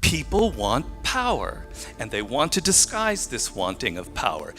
People want power, and they want to disguise this wanting of power.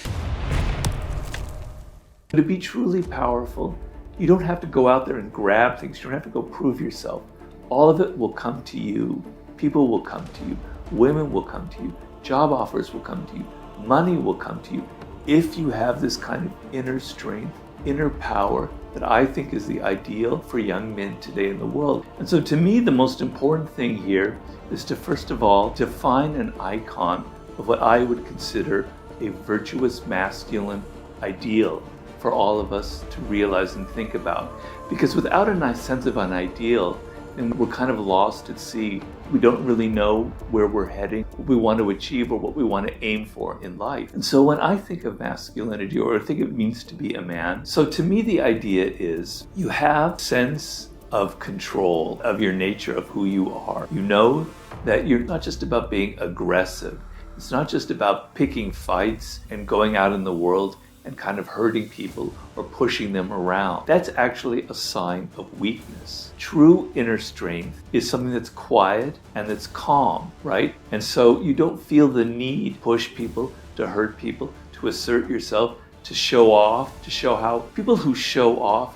To be truly powerful, you don't have to go out there and grab things. You don't have to go prove yourself. All of it will come to you. People will come to you. Women will come to you. Job offers will come to you. Money will come to you. If you have this kind of inner strength, inner power that I think is the ideal for young men today in the world. And so to me, the most important thing here is to, first of all, define an icon of what I would consider a virtuous masculine ideal for all of us to realize and think about. Because without a nice sense of an ideal, then we're kind of lost at sea. We don't really know where we're heading, what we want to achieve, or what we want to aim for in life. And so when I think of masculinity, or I think it means to be a man, so to me the idea is you have sense of control of your nature, of who you are. You know that you're not just about being aggressive. It's not just about picking fights and going out in the world and kind of hurting people or pushing them around. That's actually a sign of weakness. True inner strength is something that's quiet and that's calm, right? And so you don't feel the need to push people, to hurt people, to assert yourself, to show off, to show how people who show off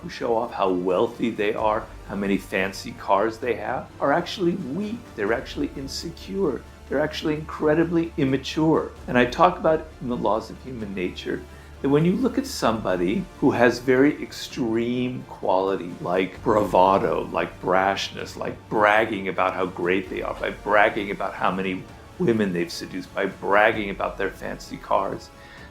how wealthy they are, how many fancy cars they have, are actually weak. They're actually insecure. They're actually incredibly immature. And I talk about in the laws of human nature that when you look at somebody who has very extreme quality, like bravado, like brashness, like bragging about how great they are, by bragging about how many women they've seduced, by bragging about their fancy cars,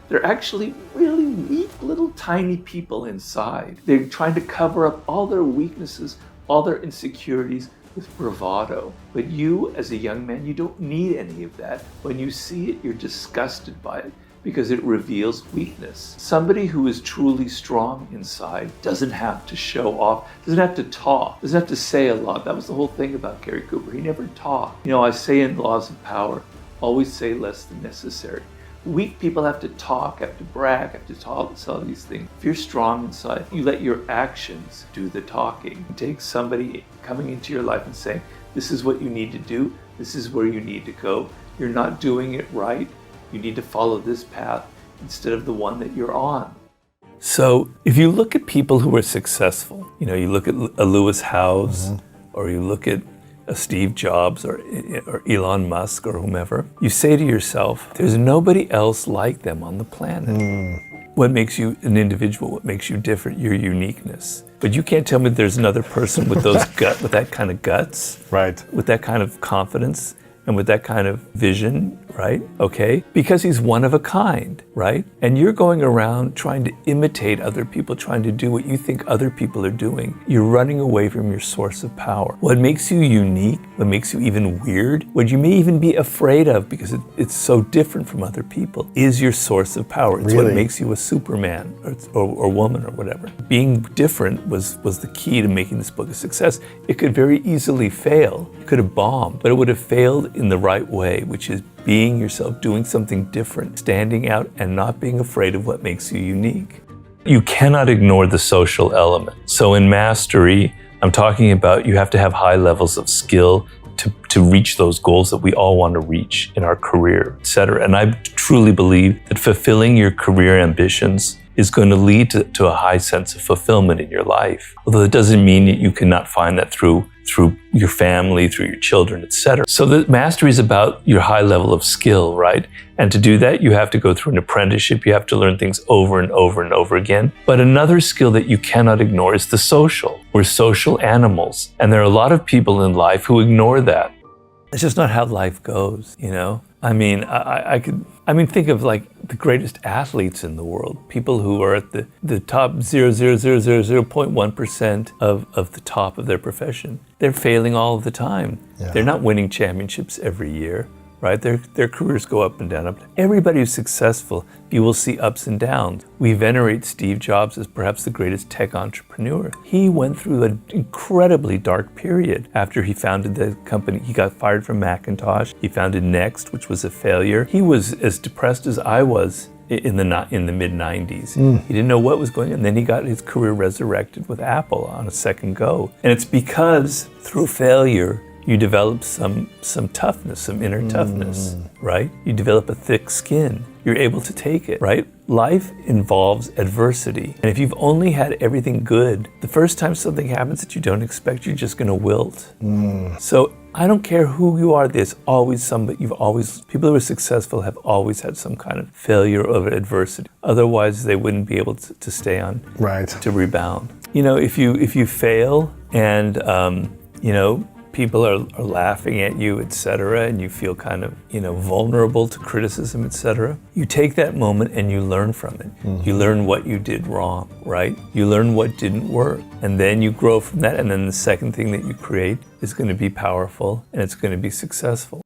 they're actually really weak little tiny people inside. They're trying to cover up all their weaknesses, all their insecurities with bravado. But you, as a young man, you don't need any of that. When you see it, you're disgusted by it, because it reveals weakness. Somebody who is truly strong inside doesn't have to show off, doesn't have to talk, doesn't have to say a lot. That was the whole thing about Gary Cooper. He never talked. You know, I say in Laws of Power, always say less than necessary. Weak people have to talk, have to brag, have to talk, all these things. If you're strong inside, you let your actions do the talking. You take somebody coming into your life and saying, this is what you need to do, this is where you need to go. You're not doing it right. You need to follow this path instead of the one that you're on. So if you look at people who are successful, you know, you look at a Lewis Howes, or you look at a Steve Jobs or Elon Musk or whomever, you say to yourself, there's nobody else like them on the planet. What makes you an individual? What makes you different? Your uniqueness. But you can't tell me there's another person with those with that kind of guts, right? With that kind of confidence, and with that kind of vision, right? Okay? Because he's one of a kind, right? And you're going around trying to imitate other people, trying to do what you think other people are doing. You're running away from your source of power. What makes you unique, what makes you even weird, what you may even be afraid of because it's so different from other people, is your source of power. It's really? What makes you a Superman or woman or whatever. Being different was the key to making this book a success. It could very easily fail. It could have bombed, but it would have failed in the right way, which is being yourself, doing something different, standing out and not being afraid of what makes you unique. You cannot ignore the social element. So in mastery, I'm talking about you have to have high levels of skill to reach those goals that we all want to reach in our career, etc. And I truly believe that fulfilling your career ambitions is going to lead to a high sense of fulfillment in your life. Although it doesn't mean that you cannot find that through your family, through your children, etc. So the mastery is about your high level of skill, right? And to do that, you have to go through an apprenticeship. You have to learn things over and over and over again. But another skill that you cannot ignore is the social. We're social animals. And there are a lot of people in life who ignore that. It's just not how life goes, you know? I mean, I think of like the greatest athletes in the world, people who are at the top 0.1% of the top of their profession. They're failing all of the time. Yeah. They're not winning championships every year, right? Their careers go up and down. Everybody who's successful, you will see ups and downs. We venerate Steve Jobs as perhaps the greatest tech entrepreneur. He went through an incredibly dark period after he founded the company. He got fired from Macintosh. He founded Next, which was a failure. He was as depressed as I was in the mid-90s. He didn't know what was going on. And then he got his career resurrected with Apple on a second go. And it's because through failure, You develop some toughness, some inner toughness, right? You develop a thick skin. You're able to take it, right? Life involves adversity. And if you've only had everything good, the first time something happens that you don't expect, you're just gonna wilt. So I don't care who you are, there's always somebody, people who are successful have always had some kind of failure or adversity. Otherwise, they wouldn't be able to stay on, to rebound. You know, if you fail and, you know, people are laughing at you, etc., and you feel kind of, you know, vulnerable to criticism, etc., you take that moment and you learn from it. You learn what you did wrong, right? You learn what didn't work. And then you grow from that, and then the second thing that you create is going to be powerful and it's going to be successful.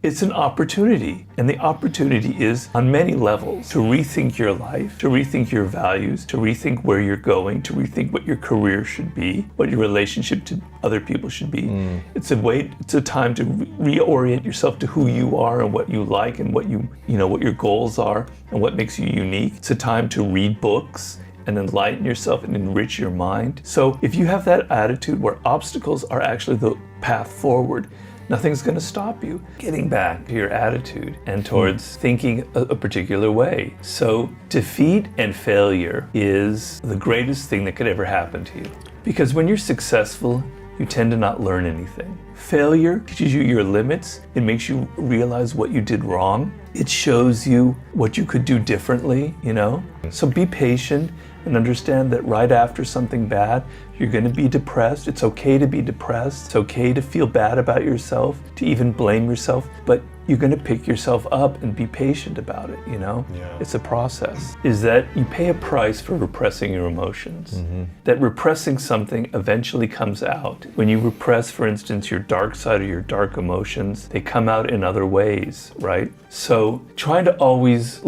It's an opportunity, and the opportunity is on many levels to rethink your life, to rethink your values, to rethink where you're going, to rethink what your career should be, what your relationship to other people should be. It's a time to reorient yourself to who you are and what you like and what what your goals are and what makes you unique. It's a time to read books and enlighten yourself and enrich your mind. So if you have that attitude where obstacles are actually the path forward, nothing's going to stop you getting back to your attitude and towards thinking a particular way. So defeat and failure is the greatest thing that could ever happen to you. Because when you're successful, you tend to not learn anything. Failure teaches you your limits. It makes you realize what you did wrong. It shows you what you could do differently, you know? So be patient and understand that right after something bad, you're going to be depressed. It's okay to be depressed. It's okay to feel bad about yourself, to even blame yourself, but you're going to pick yourself up and be patient about it, you know? It's a process. Is that you pay a price for repressing your emotions. That repressing something eventually comes out. When you repress, for instance, your dark side or your dark emotions, they come out in other ways, right? So trying to always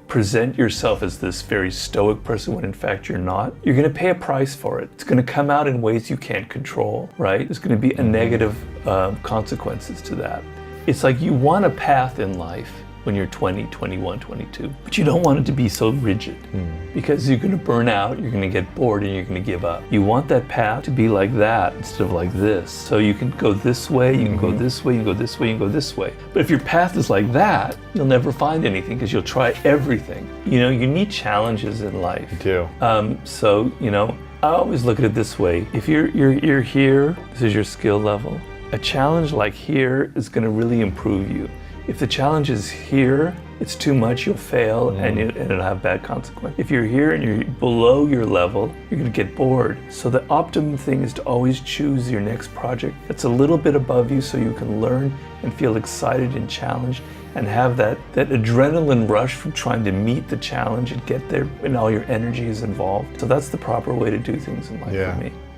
present yourself as this very stoic person when in fact you're not, you're going to pay a price for it. It's going to come out in ways you can't control, right? There's going to be a negative consequences to that. It's like you want a path in life when you're 20, 21, 22, but you don't want it to be so rigid because you're going to burn out, you're going to get bored, and you're going to give up. You want that path to be like that instead of like this. So you can go this way, you can go this way, you can go this way, you can go this way. But if your path is like that, you'll never find anything because you'll try everything. You know, you need challenges in life. You do. So, you know, I always look at it this way. If you're here, this is your skill level. A challenge like here is going to really improve you. If the challenge is here, it's too much, you'll fail and it'll have bad consequences. If you're here and you're below your level, you're going to get bored. So the optimum thing is to always choose your next project that's a little bit above you so you can learn and feel excited and challenged and have that adrenaline rush from trying to meet the challenge and get there, and all your energy is involved. So that's the proper way to do things in life for me.